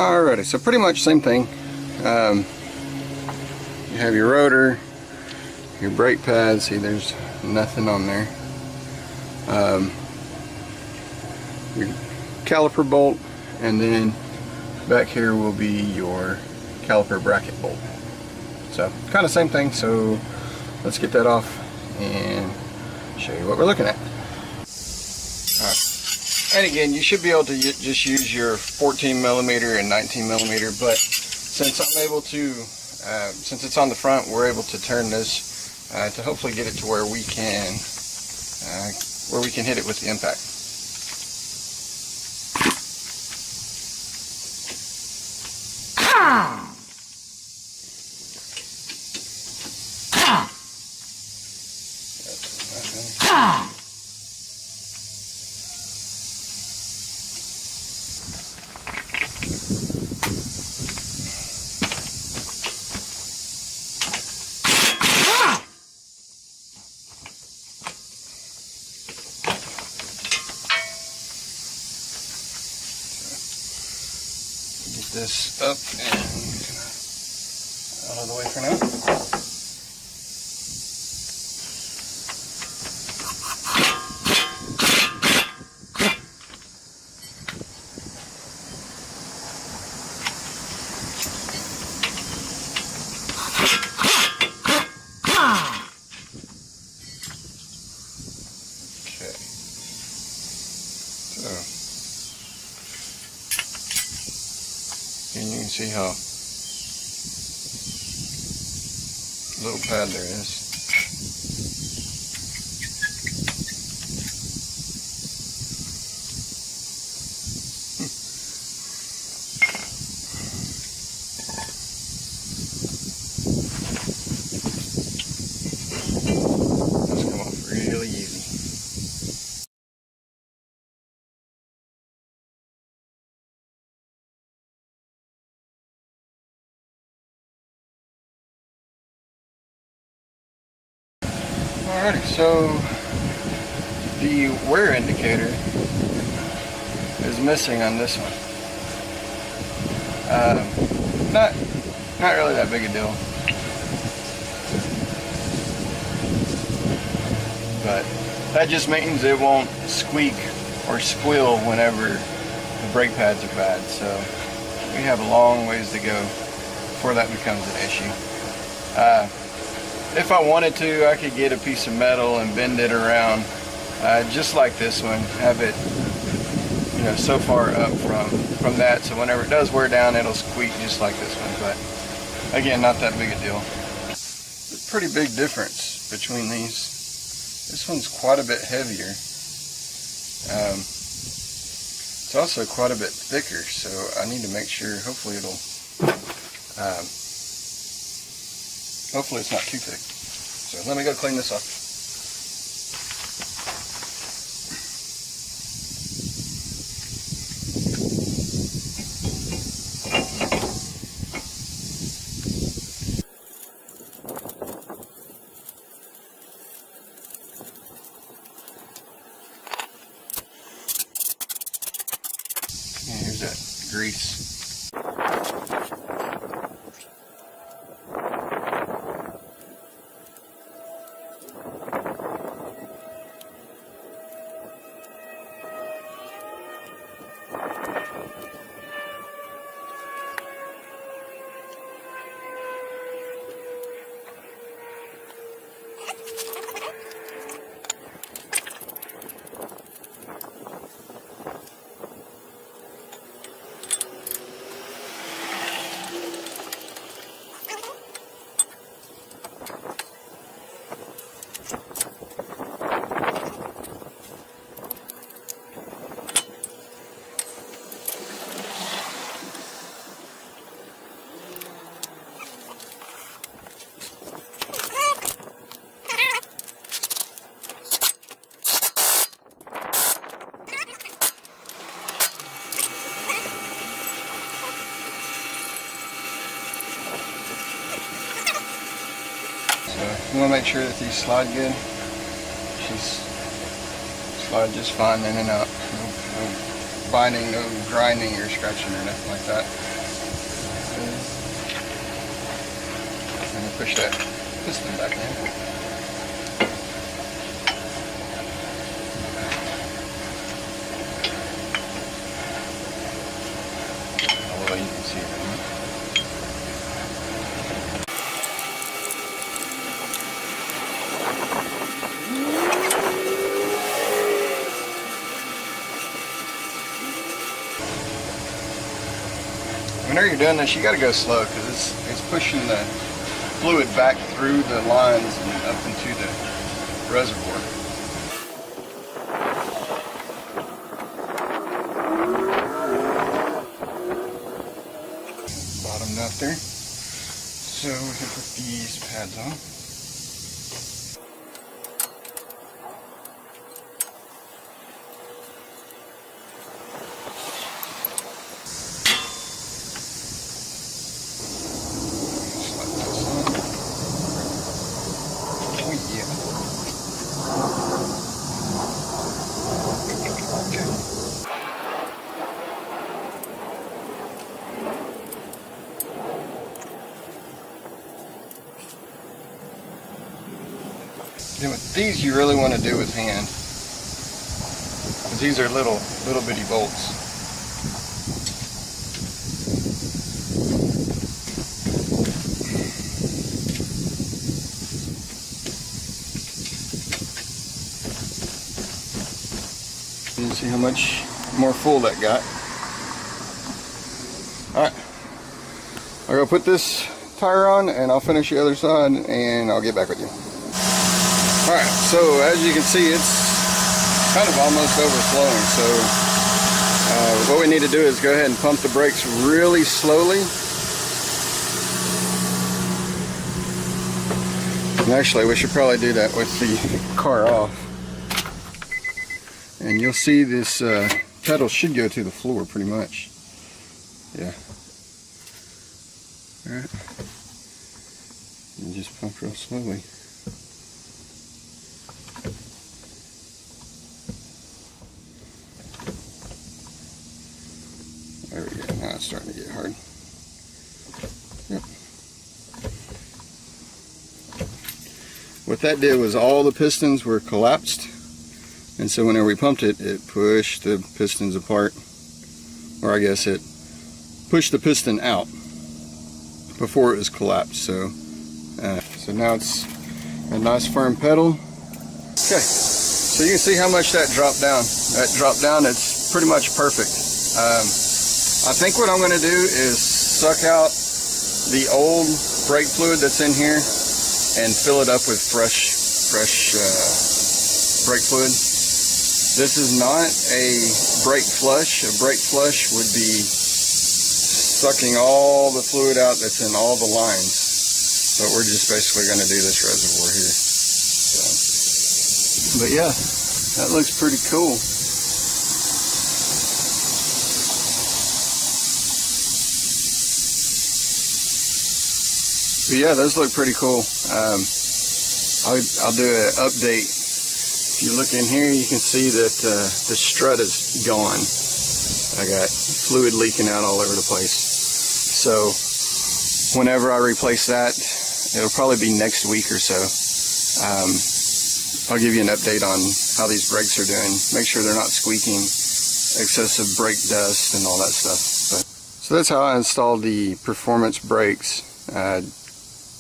Alrighty, so pretty much same thing. You have your rotor, your brake pads. See, there's nothing on there. Your caliper bolt, and then back here will be your caliper bracket bolt. So kind of same thing. So let's get that off and show you what we're looking at. Alright. And again, you should be able to just use your 14mm and 19mm, but since I'm able to, since it's on the front, we're able to turn this to hopefully get it to where we can hit it with the impact. Get this up and out of the way for now. Okay. So. And you can see how little pad there is. That's come off really easy. Alrighty, so the wear indicator is missing on this one. Not really that big a deal, but that just means it won't squeak or squeal whenever the brake pads are bad. So we have a long ways to go before that becomes an issue. If I wanted to, I could get a piece of metal and bend it around, just like this one. Have it, you know, so far up from that, so whenever it does wear down, it'll squeak just like this one. But again, not that big a deal. It's a pretty big difference between these. This one's quite a bit heavier. It's also quite a bit thicker, so I need to make sure. Hopefully it'll. Hopefully it's not too thick. So let me go clean this off. And here's that grease. You want to make sure that these slide good. She's slide just fine in and out. No binding, no grinding or scratching or nothing like that. I'm gonna push that piston back in. Although you can see it. Whenever you're doing this, you got to go slow because it's pushing the fluid back through the lines and up into the reservoir. Bottomed out there. So we can put these pads on. Then with these you really want to do with hand, because these are little bitty bolts. You can see how much more full that got. Alright, I'll go put this tire on and I'll finish the other side and I'll get back with you. Alright, so as you can see, it's kind of almost overflowing, so what we need to do is go ahead and pump the brakes really slowly. And actually, we should probably do that with the car off. And you'll see this pedal should go to the floor pretty much. Yeah. Alright. And just pump real slowly. There we go, now it's starting to get hard. Yep. What that did was all the pistons were collapsed, and so whenever we pumped it, it pushed the pistons apart, or I guess it pushed the piston out before it was collapsed. So now it's a nice firm pedal. Okay, so you can see how much that dropped down. That dropped down, it's pretty much perfect. I think what I'm going to do is suck out the old brake fluid that's in here and fill it up with fresh brake fluid. This is not a brake flush. A brake flush would be sucking all the fluid out that's in all the lines. But we're just basically going to do this reservoir here. So. But yeah, that looks pretty cool. But yeah, those look pretty cool. I'll do an update. If you look in here, you can see that the strut is gone. I got fluid leaking out all over the place. So whenever I replace that, it'll probably be next week or so. I'll give you an update on how these brakes are doing. Make sure they're not squeaking, excessive brake dust and all that stuff. So that's how I installed the performance brakes.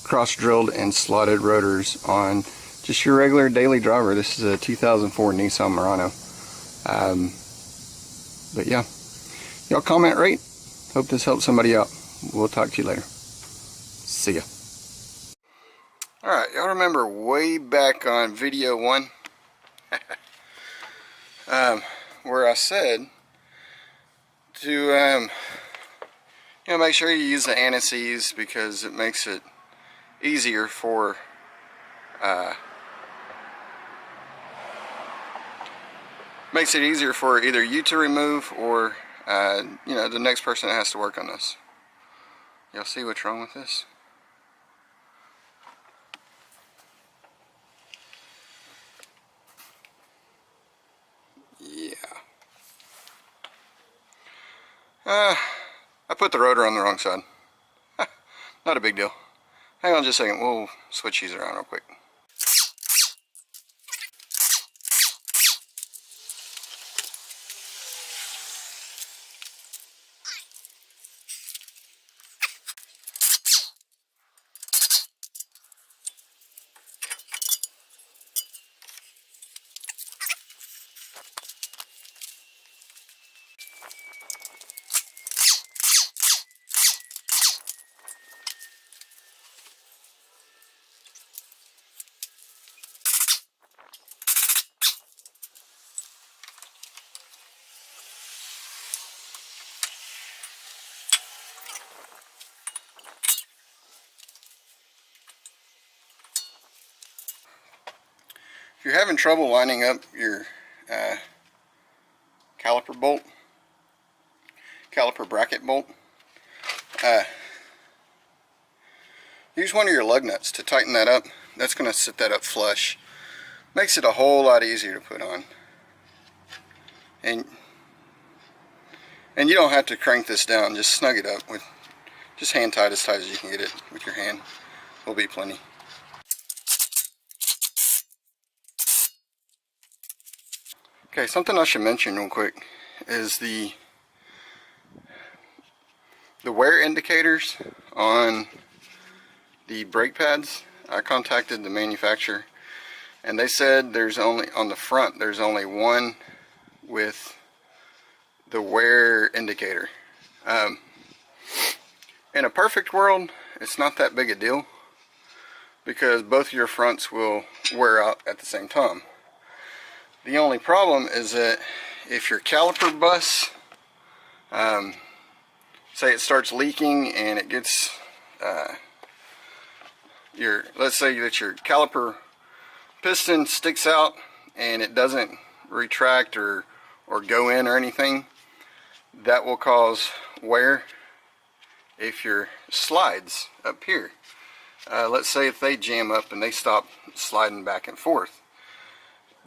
Cross-drilled and slotted rotors on just your regular daily driver. This is a 2004 Nissan Murano. But yeah, y'all comment, rate. Hope this helps somebody out. We'll talk to you later. See ya. Alright, y'all remember way back on video 1 where I said to make sure you use the anti-seize because it makes it easier for either you to remove or the next person that has to work on this. Y'all see what's wrong with this? Yeah. I put the rotor on the wrong side. Not a big deal. Hang on just a second, we'll switch these around real quick. If you're having trouble lining up your caliper bracket bolt, use one of your lug nuts to tighten that up. That's going to sit that up flush. Makes it a whole lot easier to put on. And you don't have to crank this down, just snug it up with just hand tight as you can get it with your hand. Will be plenty. Okay, something I should mention real quick is the wear indicators on the brake pads. I contacted the manufacturer and they said there's only, on the front, there's only one with the wear indicator. In a perfect world, it's not that big a deal because both of your fronts will wear out at the same time. The only problem is that if your caliper busts, say it starts leaking and it gets let's say that your caliper piston sticks out and it doesn't retract or go in or anything, that will cause wear if your slides up here, let's say if they jam up and they stop sliding back and forth,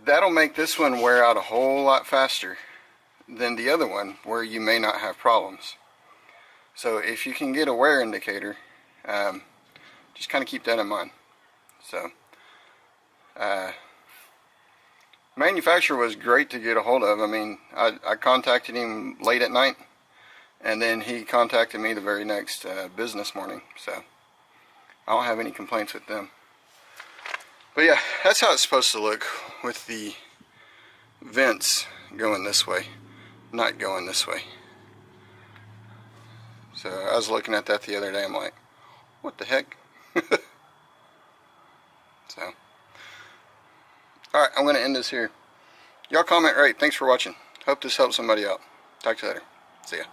that'll make this one wear out a whole lot faster than the other one where you may not have problems. So if you can get a wear indicator, just kind of keep that in mind. So manufacturer was great to get a hold of. I mean, I contacted him late at night and then he contacted me the very next business morning, so I don't have any complaints with them. But yeah, that's how it's supposed to look with the vents going this way, not going this way. So I was looking at that the other day, I'm like, what the heck? So, alright, I'm going to end this here. Y'all comment right. Thanks for watching. Hope this helps somebody out. Talk to you later. See ya.